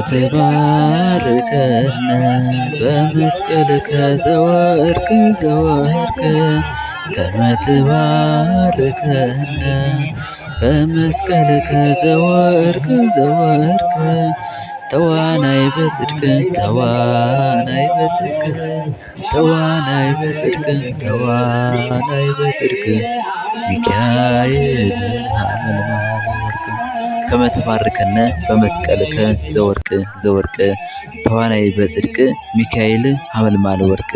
ትባርከነ በመስቀልከ ዘወርቅ ዘወርቅ ከመ ትባርከነ በመስቀልከ ዘወርቅ ዘወርቅ ተዋናይ በጽድቅ ተዋናይ በጽድቅ ተዋናይ በጽድቅ ተዋናይ በጽድቅ ሚካኤል ሐመልማለ ወርቅ ከመ ትባርከነ በመስቀልከ ዘወርቅ ዘወርቅ ተዋናይ በጽድቅ ሚካኤል ሐመልማለ ወርቅ።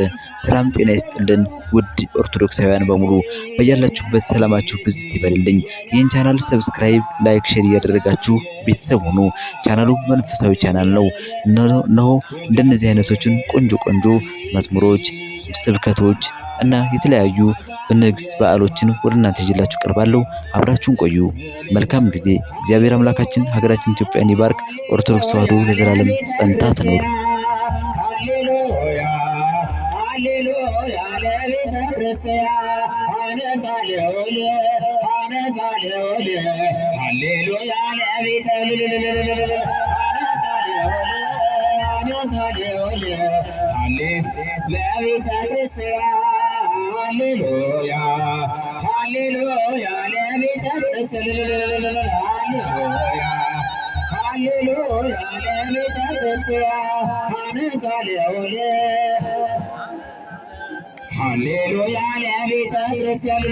ሰላም ጤና ይስጥልን ውድ ኦርቶዶክሳውያን በሙሉ በያላችሁበት ሰላማችሁ ብዝት ይበልልኝ። ይህን ቻናል ሰብስክራይብ፣ ላይክ፣ ሼር እያደረጋችሁ ቤተሰብ ሁኑ። ቻናሉ መንፈሳዊ ቻናል ነው። እነሆ እንደነዚህ አይነቶችን ቆንጆ ቆንጆ መዝሙሮች፣ ስብከቶች እና የተለያዩ በንግስ በዓሎችን ወደ እናንተ ይዤላችሁ ቀርባለሁ። አብራችሁን ቆዩ። መልካም ጊዜ። እግዚአብሔር አምላካችን ሀገራችን ኢትዮጵያን ይባርክ። ኦርቶዶክስ ተዋሕዶ ለዘላለም ጸንታ ትኖር። ሃሌሉያ ሃሌሉያ ለቤተ ክርስቲያን ሃሌሉያ ሃሌሉያ ለቤተ ክርስቲያን ሃሌሉያ ለቤተ ክርስቲያን ሃሌሉያ ሃሌሉያ ለቤተ ሃሌሉያ ለቤተ ክርስቲያን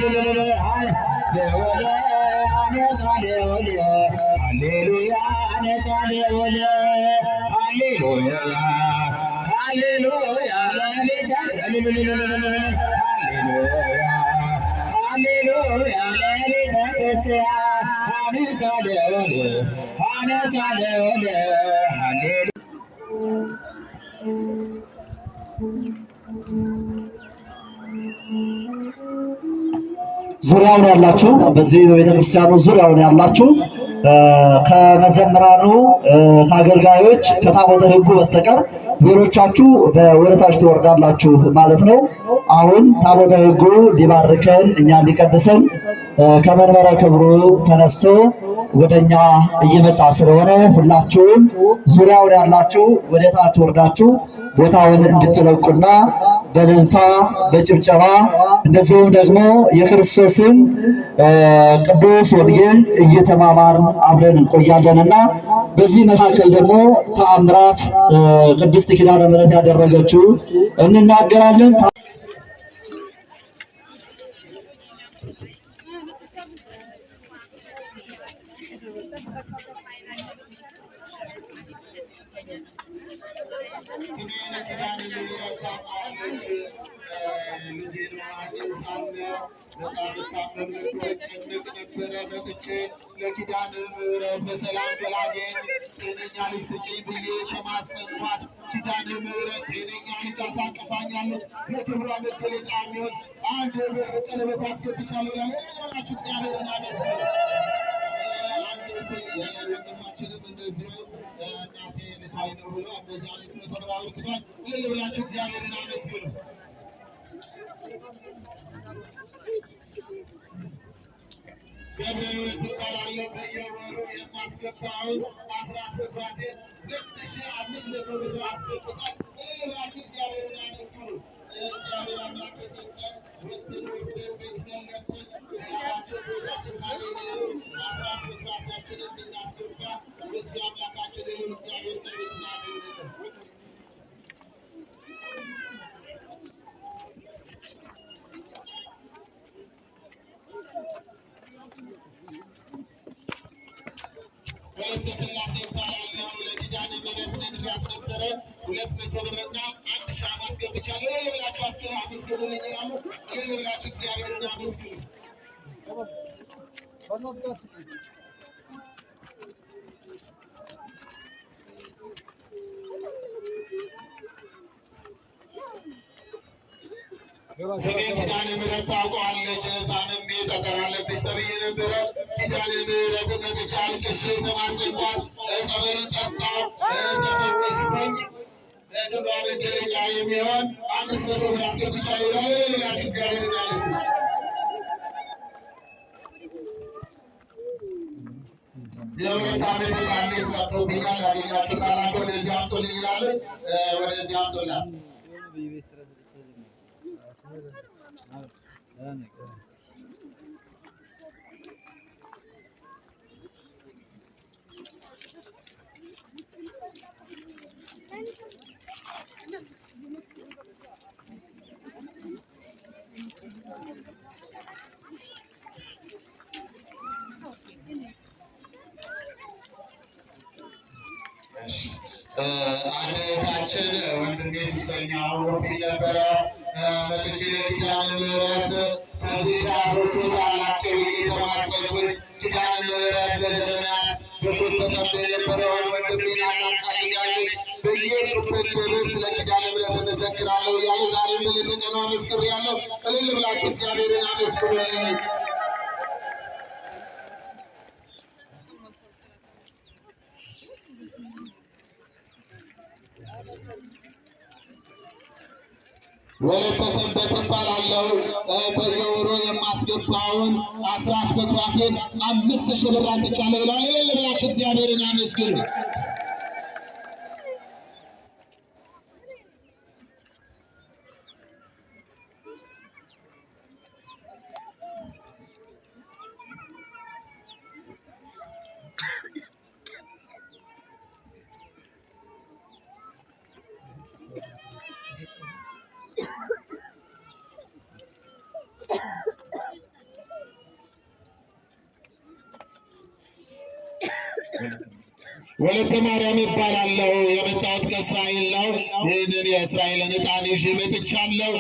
ዙሪያውን ያላችሁ በዚህ በቤተ ክርስቲያኑ ዙሪያውን ያላችሁ ከመዘምራኑ ከአገልጋዮች ከታቦተ ሕጉ በስተቀር ሌሎቻችሁ ወደታች ትወርዳላችሁ ማለት ነው። አሁን ታቦተ ሕጉ ሊባርከን እኛ ሊቀድሰን ከመንበረ ክብሩ ተነስቶ ወደኛ እየመጣ ስለሆነ ሁላችሁም ዙሪያውን ያላችሁ ወደታች ወርዳችሁ ቦታውን እንድትለቁና በእልልታ በጭብጨባ እንደዚሁም ደግሞ የክርስቶስን ቅዱስ ወንጌል እየተማማርን አብረን እንቆያለንና በዚህ መካከል ደግሞ ተአምራት ቅድስት ኪዳነ ምሕረት ያደረገችው እንናገራለን። ለኪዳነ ምሕረት በሰላም ገላገኝ ጤነኛ ልጅ ስጪኝ ብዬ ተማጸንኳት። ኪዳነ ምሕረት ጤነኛ ልጅ አሳቅፋኛለች። የክብሯ መገለጫ የሚሆን አንድ የብር ቀለበት አስገብቻለሁ። ያላችሁ እግዚአብሔርን አመስግኑ። ወንድማችንም እንደዚሁ እናቴ ልሳይ ነው ብሎ እንደዚህ 500 ብር አበርክቷል። እልል ብላችሁ እግዚአብሔርን አመስግኑ። ገብረ ሕይወት እባላለሁ። በየወሩ የማስገባውን አስራት በኩራቴን 2500 ብር አስገብቷል። እልል ብላችሁ እግዚአብሔርን አመስግኑ። እግዚአብሔር አምላክ የሰጠን ወጥተን ወርደን ቤት መለፍተን ሌላችን ቦታችን ካገኘ አስራት በኩራታችንን እንድናስገባ የሱ አምላካችን ልዑል እግዚአብሔር ከቤትና ወለተ ሥላሴ ይባላለሁ። ለኪዳነ ምሕረት ነግሬያት ነበረ 200 ብርና 1 ሻማ አስገብቻለሁ። እልል ብላችሁ አመስግኑልኝ ይላሉ። እልል ብላችሁ እግዚአብሔርን አመስግኑ። ስሜ ኪዳነ ምሕረት ታውቀዋለች። ታምሜ ጠጠር አለብሽ ተብዬ ነበረ። ኪዳነ ምሕረት መጥቼ አልቅሼ ተማጸንኳት። ጸበልን ጠጣሁ፣ ተፈወስኩኝ። ለክብሯ መገለጫ የሚሆን 500 ብር አስገብቻለሁ። ሌላችሁ እግዚአብሔርን አመስግኑ። የሁለት ዓመት ሕፃን ልጅ ጠፍቶብኛል፣ ያገኛችሁ ካላችሁ ወደዚህ አምጡልኝ ይላል። ወደዚህ አምጡላት። አንድ እህታችን ወንድሜ ሱሰኛው ወርቁኝ ነበረ መጥቼ ለኪዳነ ምሕረት ከዚህ ከ13 አላቸው እየተማጸንኩኝ ኪዳነ ምሕረት በዘመናት በሶስት ተጠምዶ የነበረውን ወንድሜን አላቃልኛለች። በየሄድኩበት ደብር ስለ ኪዳነ ምሕረት እመሰክራለሁ እያለ ዛሬም በለተቀኑ አመስክሬያለሁ። እልል ብላችሁ እግዚአብሔርን አመስክሩልኝ። ወለተ ሰንበት እባላለሁ። በየወሩ የማስገባውን አስራት በኩራቴን 5000 ብር አምጥቻለሁ ብለዋል። እልል ብላችሁ እግዚአብሔርን አመስግኑ። ወለተ ማርያም ይባላለሁ። የመጣሁት ከእስራኤል ነው። ይህንን የእስራኤልን ዕጣን ይዤ መጥቻለሁ።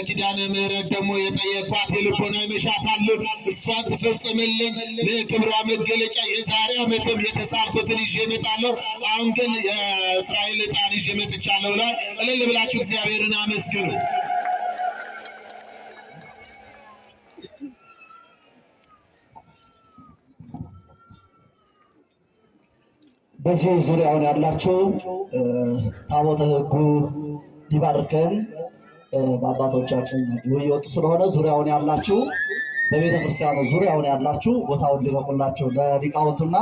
ኪዳነ ምሕረት ደግሞ የጠየኳት የልቦና መሻት አለ፣ እሷን ትፈጽምልኝ። ለክብሯ መገለጫ የዛሬ ዓመትም የተሳልኩትን ይዤ እመጣለሁ። አሁን ግን የእስራኤል ዕጣን ይዤ መጥቻለሁ ብሏል። እልል ብላችሁ እግዚአብሔርን አመስግኑ። በዚህ ዙሪያውን ያላችሁ ታቦተ ሕጉ ሊባርከን በአባቶቻችን እየወጡ ስለሆነ ዙሪያውን ያላችሁ በቤተ ክርስቲያኑ ዙሪያውን ያላችሁ ቦታውን ሊበቁላችሁ ለሊቃውንቱና